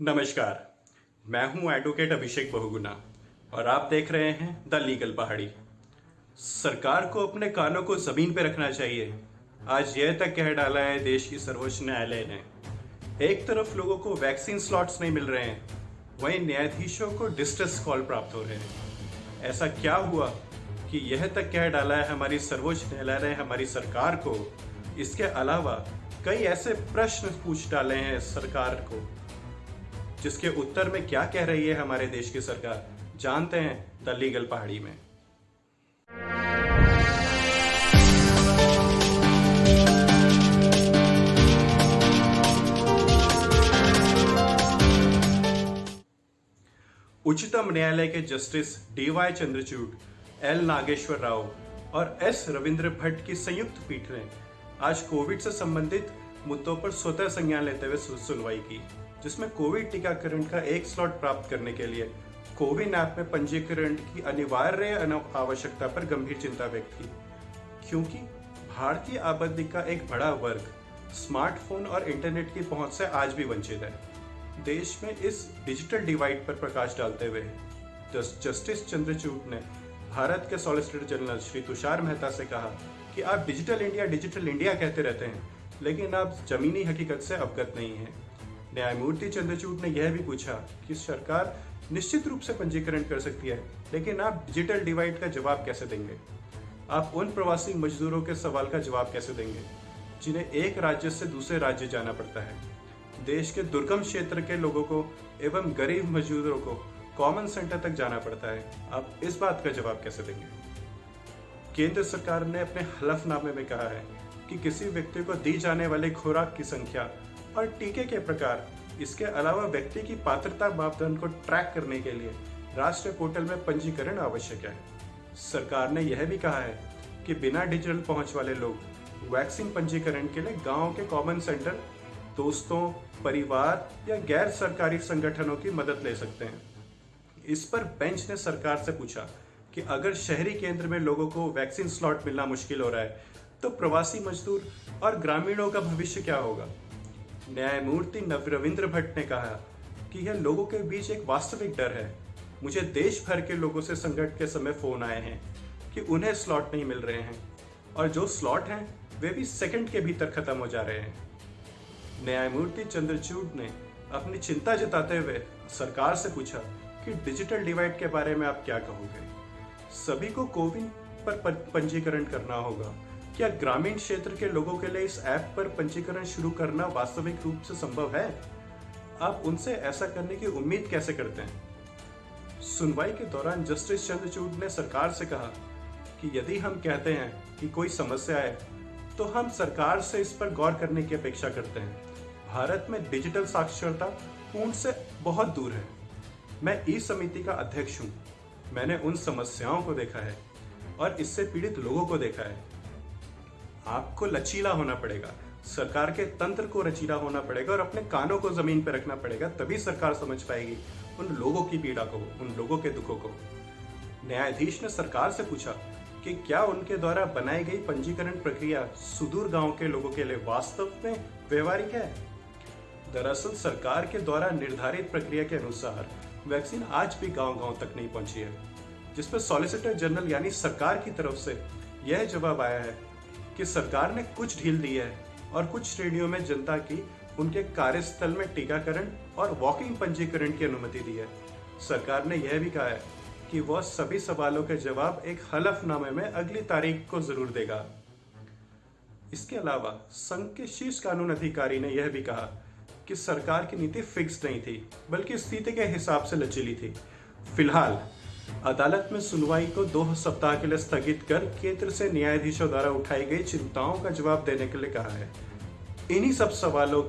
नमस्कार। मैं हूं एडवोकेट अभिषेक बहुगुणा और आप देख रहे हैं द लीगल पहाड़ी। सरकार को अपने कानों को जमीन पर रखना चाहिए। आज यह तक कह डाला है देश की सर्वोच्च न्यायालय ने। एक तरफ लोगों को वैक्सीन स्लॉट्स नहीं मिल रहे हैं, वहीं न्यायाधीशों को डिस्ट्रेस कॉल प्राप्त हो रहे हैं। ऐसा क्या हुआ कि यह तक कह डाला है हमारी सर्वोच्च न्यायालय ने हमारी सरकार को। इसके अलावा कई ऐसे प्रश्न पूछ डाले हैं सरकार को, जिसके उत्तर में क्या कह रही है हमारे देश की सरकार, जानते हैं द लीगल पहाड़ी में। उच्चतम न्यायालय के justice D Y. Chandrachud, L. Nageswara Rao और एस. रविंद्र भट्ट की संयुक्त पीठ ने आज कोविड से संबंधित मुद्दों पर स्वतः संज्ञान लेते हुए सुनवाई की, जिसमें कोविड टीकाकरण का एक स्लॉट प्राप्त करने के लिए कोविन ऐप में पंजीकरण की अनिवार्य आवश्यकता पर गंभीर चिंता व्यक्त की, क्योंकि भारतीय आबादी का एक बड़ा वर्ग स्मार्टफोन और इंटरनेट की पहुंच से आज भी वंचित है। देश में इस डिजिटल डिवाइड पर प्रकाश डालते हुए जस्टिस चंद्रचूड़ ने भारत के सॉलिसिटर जनरल श्री तुषार मेहता से कहा कि आप डिजिटल इंडिया कहते रहते हैं, लेकिन आप जमीनी हकीकत से अवगत नहीं हैं। न्यायमूर्ति चंद्रचूड़ ने यह भी पूछा कि सरकार निश्चित रूप से पंजीकरण कर सकती है, लेकिन आप डिजिटल डिवाइड का जवाब कैसे देंगे? आप उन प्रवासी मजदूरों के सवाल का जवाब कैसे देंगे जिन्हें एक राज्य से दूसरे राज्य जाना पड़ता है? देश के दुर्गम क्षेत्र के लोगों को एवं गरीब मजदूरों को कॉमन सेंटर तक जाना पड़ता है। आप इस बात का जवाब कैसे देंगे? केंद्र सरकार ने अपने हलफनामे में कहा है कि किसी व्यक्ति को दी जाने वाली खुराक की संख्या और टीके के प्रकार, इसके अलावा व्यक्ति की पात्रता मापदंड को ट्रैक करने के लिए राष्ट्रीय पोर्टल में पंजीकरण आवश्यक है। सरकार ने यह भी कहा है कि बिना डिजिटल पहुंच वाले लोग वैक्सीन पंजीकरण के लिए गांव के कॉमन सेंटर, दोस्तों, परिवार या गैर सरकारी संगठनों की मदद ले सकते हैं। इस पर बेंच ने सरकार से पूछा कि अगर शहरी केंद्र में लोगों को वैक्सीन स्लॉट मिलना मुश्किल हो रहा है, तो प्रवासी मजदूर और ग्रामीणों का भविष्य क्या होगा? न्यायमूर्ति रविंद्र भट्ट ने कहा कि यह लोगों के बीच एक वास्तविक डर है। मुझे देश भर के लोगों से संकट के समय फोन आए हैं कि उन्हें स्लॉट नहीं मिल रहे हैं, और जो स्लॉट हैं वे भी सेकंड के भीतर खत्म हो जा रहे हैं। न्यायमूर्ति चंद्रचूड़ ने अपनी चिंता जताते हुए सरकार से पूछा कि डिजिटल डिवाइड के बारे में आप क्या कहोगे? सभी को कोविन पर पंजीकरण करना होगा। क्या ग्रामीण क्षेत्र के लोगों के लिए इस ऐप पर पंजीकरण शुरू करना वास्तविक रूप से संभव है? आप उनसे ऐसा करने की उम्मीद कैसे करते हैं? सुनवाई के दौरान जस्टिस चंद्रचूड़ ने सरकार से कहा कि यदि हम कहते हैं कि कोई समस्या है, तो हम सरकार से इस पर गौर करने की अपेक्षा करते हैं। भारत में डिजिटल साक्षरता पूर्ण से बहुत दूर है। मैं ई समिति का अध्यक्ष हूँ। मैंने उन समस्याओं को देखा है और इससे पीड़ित लोगों को देखा है। आपको लचीला होना पड़ेगा, सरकार के तंत्र को लचीला होना पड़ेगा और अपने कानों को जमीन पर रखना पड़ेगा, तभी सरकार समझ पाएगी उन लोगों की पीड़ा को, उन लोगों के दुखों को। न्यायाधीश ने सरकार से पूछा कि क्या उनके द्वारा बनाई गई पंजीकरण प्रक्रिया सुदूर गांव के लोगों के लिए वास्तव में व्यवहारिक है? दरअसल सरकार के द्वारा निर्धारित प्रक्रिया के अनुसार वैक्सीन आज भी गांव-गांव तक नहीं पहुंची है, जिस पर सॉलिसिटर जनरल यानी सरकार की तरफ से यह जवाब आया है कि सरकार ने कुछ ढील दी है और कुछ श्रेणियों में जनता की उनके कार्यस्थल में टीकाकरण और वॉकिंग पंजीकरण की अनुमति दी है। सरकार ने यह भी कहा है कि वह सभी सवालों के जवाब एक हलफनामे में अगली तारीख को जरूर देगा। इसके अलावा संघ के शीर्ष कानून अधिकारी ने यह भी कहा कि सरकार की नीति फिक्स नहीं थी, बल्कि स्थिति के हिसाब से लचीली थी। फिलहाल अदालत में सुनवाई को 2 सप्ताह के लिए स्थगित कर केंद्र से न्यायाधीशों द्वारा उठाई गई चिंताओं का जवाब देने के लिए कहा है। इन्हीं सब सवालों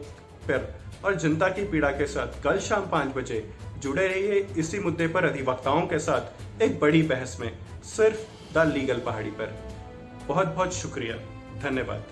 पर और जनता की पीड़ा के साथ कल शाम 5 बजे जुड़े रहिए इसी मुद्दे पर अधिवक्ताओं के साथ एक बड़ी बहस में, सिर्फ द लीगल पहाड़ी पर। बहुत बहुत शुक्रिया, धन्यवाद।